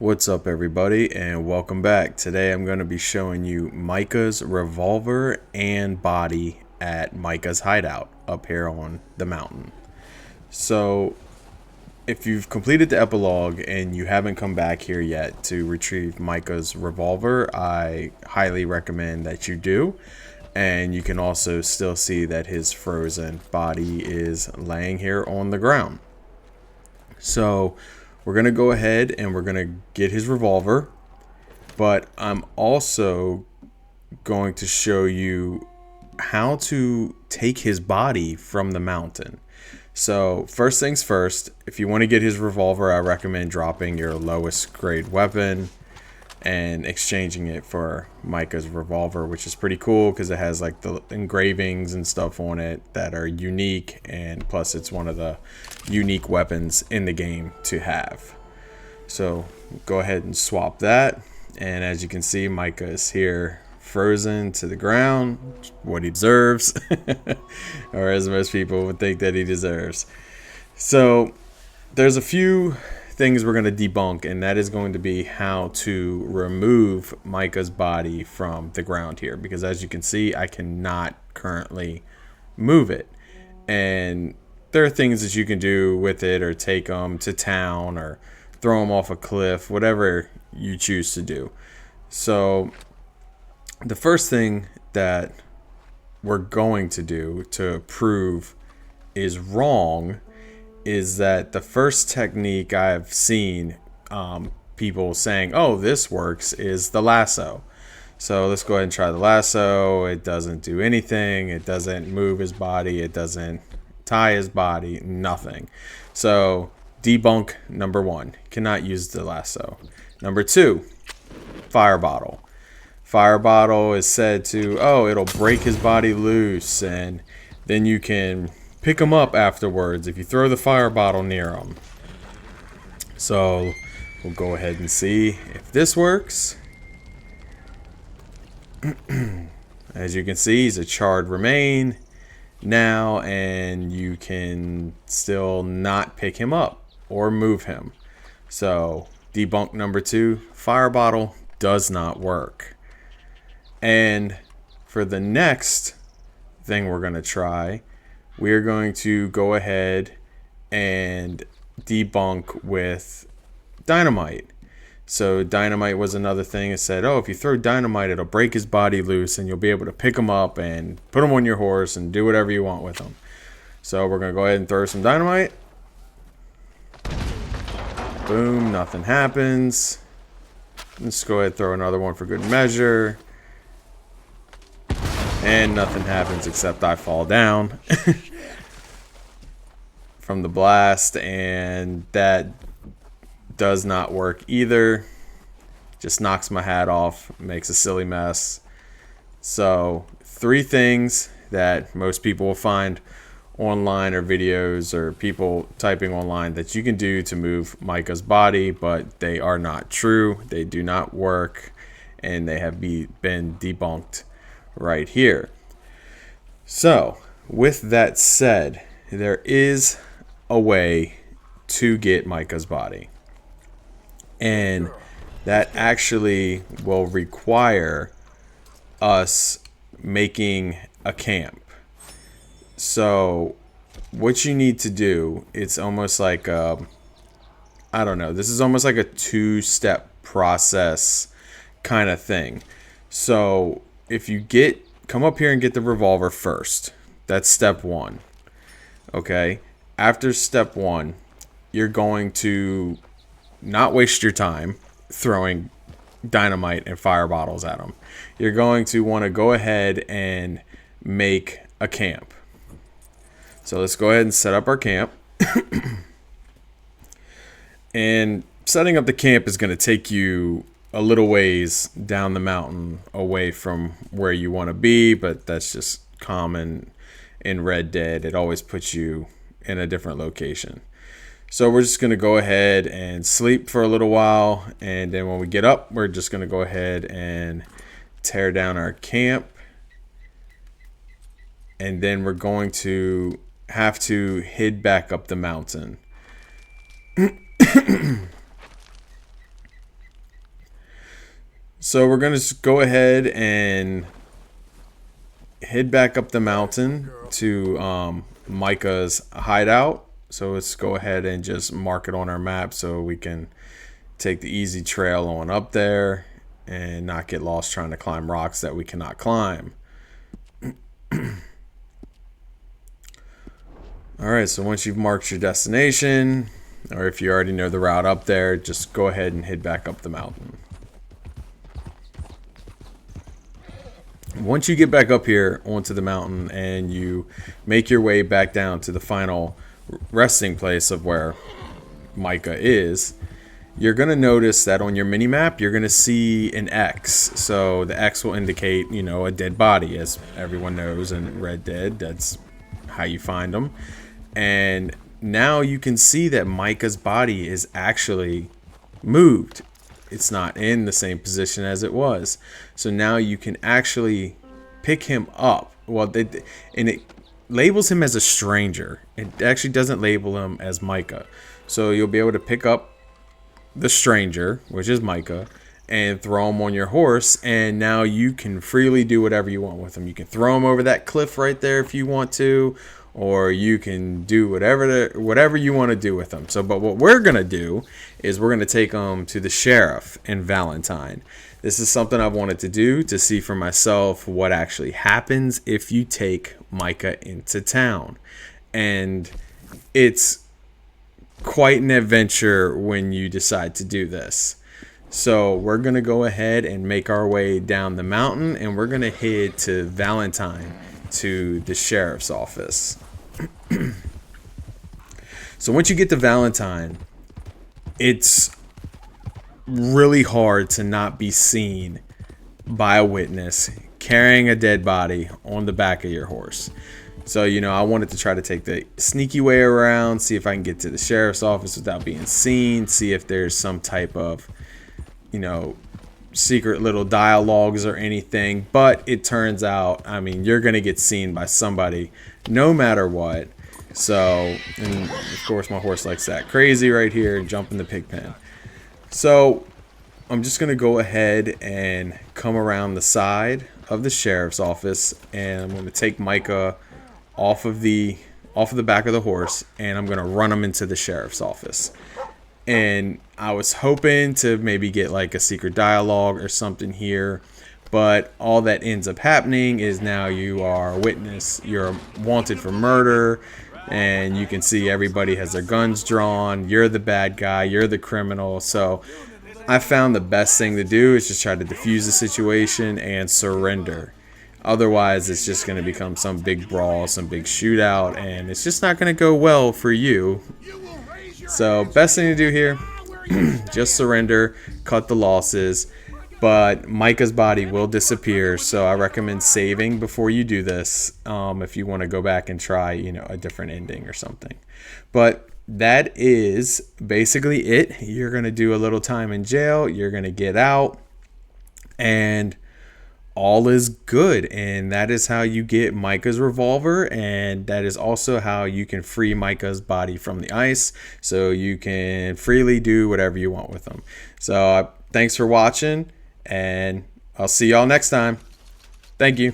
What's up, everybody, and welcome back. Today I'm going to be showing you Micah's revolver and body at Micah's hideout up here on the mountain. So if you've completed the epilogue and you haven't come back here yet to retrieve Micah's revolver, I highly recommend that you do. And you can also still see that his frozen body is laying here on the ground. So we're going to go ahead and we're going to get his revolver, but I'm also going to show you how to take his body from the mountain. So first things first, if you want to get his revolver, I recommend dropping your lowest grade weapon and exchanging it for Micah's revolver, which is pretty cool because it has like the engravings and stuff on it that are unique, and plus it's one of the unique weapons in the game to have. So go ahead and swap that, and as you can see, Micah is here frozen to the ground, what he deserves or as most people would think that he deserves. So there's a few things we're going to debunk, and that is going to be how to remove Micah's body from the ground here, because as you can see, I cannot currently move it. And there are things that you can do with it, or take them to town, or throw them off a cliff, whatever you choose to do. So the first thing that we're going to do to prove is wrong is that the first technique I've seen people saying, oh, this works, is the lasso. So let's go ahead and try the lasso. It doesn't do anything. It doesn't move his body. It doesn't tie his body. Nothing. So debunk number one. Cannot use the lasso. Number two, fire bottle. Fire bottle is said to, oh, it'll break his body loose, and then you can pick him up afterwards if you throw the fire bottle near him. So we'll go ahead and see if this works. As you can see, he's a charred remain now, and you can still not pick him up or move him. So debunk number two, fire bottle does not work. And for the next thing we're going to try, we're going to go ahead and debunk with dynamite. So dynamite was another thing. It said, oh, if you throw dynamite, it'll break his body loose and you'll be able to pick him up and put him on your horse and do whatever you want with him. So we're going to go ahead and throw some dynamite. Boom, nothing happens. Let's go ahead and throw another one for good measure. And nothing happens except I fall down from the blast, and that does not work either. Just knocks my hat off, makes a silly mess. So three things that most people will find online, or videos, or people typing online, that you can do to move Micah's body, but they are not true. They do not work, and they have been debunked right here. So with that said, there is a way to get Micah's body, and that actually will require us making a camp. So what you need to do, it's almost like I don't know, this is almost like a two-step process kind of thing. So if you come up here and get the revolver first, that's step one. Okay, after step one, you're going to not waste your time throwing dynamite and fire bottles at them. You're going to want to go ahead and make a camp. So let's go ahead and set up our camp. And setting up the camp is going to take you a little ways down the mountain away from where you want to be, but that's just common in Red Dead. It always puts you in a different location. So we're just going to go ahead and sleep for a little while, and then when we get up, we're just going to go ahead and tear down our camp, and then we're going to have to head back up the mountain. So we're going to go ahead and head back up the mountain to Micah's hideout. So let's go ahead and just mark it on our map so we can take the easy trail on up there and not get lost trying to climb rocks that we cannot climb. Alright, so once you've marked your destination, or if you already know the route up there, just go ahead and head back up the mountain. Once you get back up here onto the mountain and you make your way back down to the final resting place of where Micah is, you're going to notice that on your mini map you're going to see an X. So the X will indicate, you know, a dead body, as everyone knows in Red Dead. That's how you find them. And now you can see that Micah's body is actually moved. It's not in the same position as it was. So now you can actually pick him up. Well, and it labels him as a stranger. It actually doesn't label him as Micah. So you'll be able to pick up the stranger, which is Micah, and throw him on your horse, and now you can freely do whatever you want with him. You can throw him over that cliff right there if you want to, or you can do whatever you want to do with him. So, but what we're gonna do is we're gonna take him to the sheriff in Valentine. This is something I've wanted to do to see for myself what actually happens if you take Micah into town, and it's quite an adventure when you decide to do this. So we're gonna go ahead and make our way down the mountain, and we're gonna head to Valentine, to the sheriff's office. So once you get to Valentine, it's really hard to not be seen by a witness carrying a dead body on the back of your horse. So, you know, I wanted to try to take the sneaky way around, see if I can get to the sheriff's office without being seen, see if there's some type of, you know, secret little dialogues or anything. But it turns out, I mean, you're going to get seen by somebody no matter what. So, and of course my horse likes that crazy right here and jump in the pig pen. So I'm just going to go ahead and come around the side of the sheriff's office, and I'm going to take Micah off of the back of the horse, and I'm going to run him into the sheriff's office. And I was hoping to maybe get like a secret dialogue or something here, but all that ends up happening is now you are a witness, you're wanted for murder, and you can see everybody has their guns drawn. You're the bad guy, you're the criminal. So I found the best thing to do is just try to defuse the situation and surrender. Otherwise, it's just going to become some big brawl, some big shootout, and it's just not going to go well for you. So best thing to do here, just surrender, cut the losses. But Micah's body will disappear, so I recommend saving before you do this, if you want to go back and try, you know, a different ending or something. But that is basically it. You're going to do a little time in jail, you're going to get out, and all is good. And that is how you get Micah's revolver, and that is also how you can free Micah's body from the ice, so you can freely do whatever you want with him. So thanks for watching, and I'll see y'all next time. Thank you.